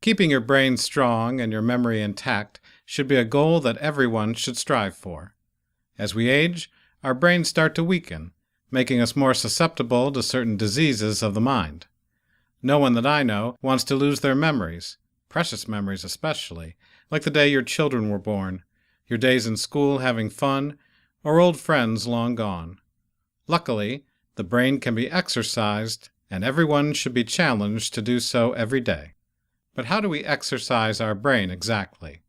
Keeping your brain strong and your memory intact should be a goal that everyone should strive for. As we age, our brains start to weaken, making us more susceptible to certain diseases of the mind. No one that I know wants to lose their memories, precious memories especially, like the day your children were born, your days in school having fun, or old friends long gone. Luckily, the brain can be exercised, and everyone should be challenged to do so every day. But how do we exercise our brain exactly?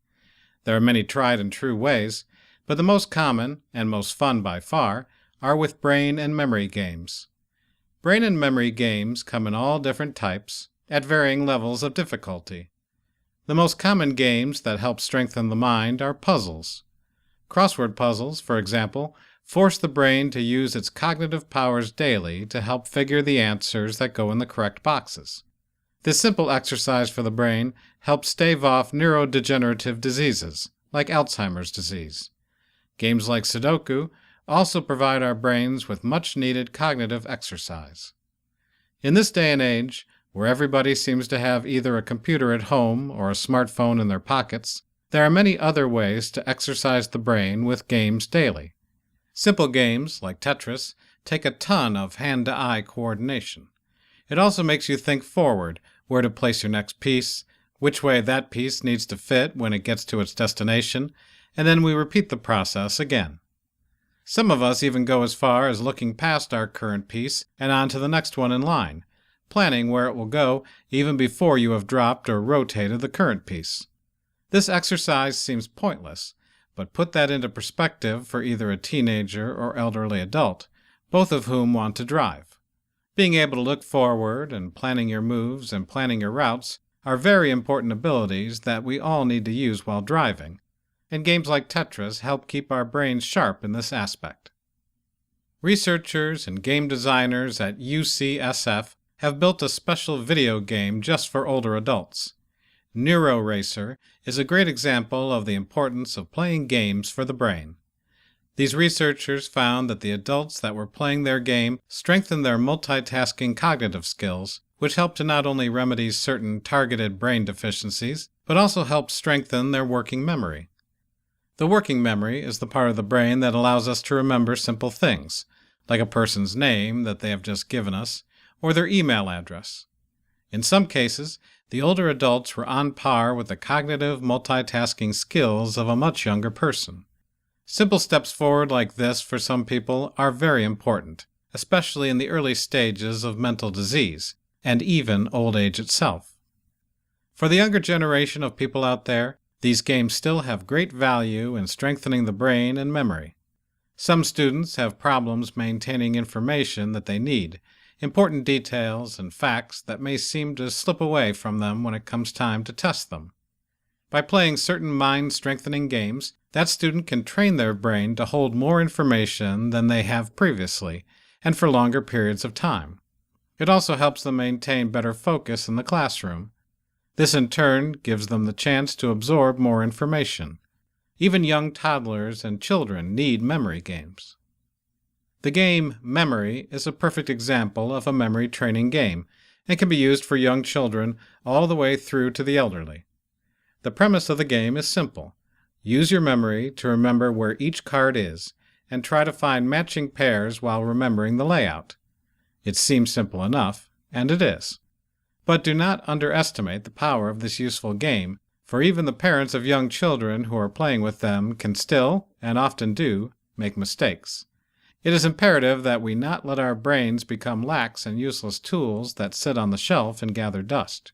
There are many tried and true ways, but the most common, and most fun by far, are with brain and memory games. Brain and memory games come in all different types, at varying levels of difficulty. The most common games that help strengthen the mind are puzzles. Crossword puzzles, for example, force the brain to use its cognitive powers daily to help figure the answers that go in the correct boxes. This simple exercise for the brain helps stave off neurodegenerative diseases, like Alzheimer's disease. Games like Sudoku also provide our brains with much-needed cognitive exercise. In this day and age, where everybody seems to have either a computer at home or a smartphone in their pockets, there are many other ways to exercise the brain with games daily. Simple games, like Tetris, take a ton of hand-to-eye coordination. It also makes you think forward, where to place your next piece, which way that piece needs to fit when it gets to its destination, and then we repeat the process again. Some of us even go as far as looking past our current piece and on to the next one in line, planning where it will go even before you have dropped or rotated the current piece. This exercise seems pointless, but put that into perspective for either a teenager or elderly adult, both of whom want to drive. Being able to look forward and planning your moves and planning your routes are very important abilities that we all need to use while driving, and games like Tetris help keep our brains sharp in this aspect. Researchers and game designers at UCSF have built a special video game just for older adults. NeuroRacer is a great example of the importance of playing games for the brain. These researchers found that the adults that were playing their game strengthened their multitasking cognitive skills, which helped to not only remedy certain targeted brain deficiencies, but also helped strengthen their working memory. The working memory is the part of the brain that allows us to remember simple things, like a person's name that they have just given us, or their email address. In some cases, the older adults were on par with the cognitive multitasking skills of a much younger person. Simple steps forward like this for some people are very important, especially in the early stages of mental disease, and even old age itself. For the younger generation of people out there, these games still have great value in strengthening the brain and memory. Some students have problems maintaining information that they need, important details and facts that may seem to slip away from them when it comes time to test them. By playing certain mind-strengthening games, that student can train their brain to hold more information than they have previously, and for longer periods of time. It also helps them maintain better focus in the classroom. This in turn gives them the chance to absorb more information. Even young toddlers and children need memory games. The game Memory is a perfect example of a memory training game and can be used for young children all the way through to the elderly. The premise of the game is simple. Use your memory to remember where each card is and try to find matching pairs while remembering the layout. It seems simple enough, and it is. But do not underestimate the power of this useful game, for even the parents of young children who are playing with them can still, and often do, make mistakes. It is imperative that we not let our brains become lax and useless tools that sit on the shelf and gather dust.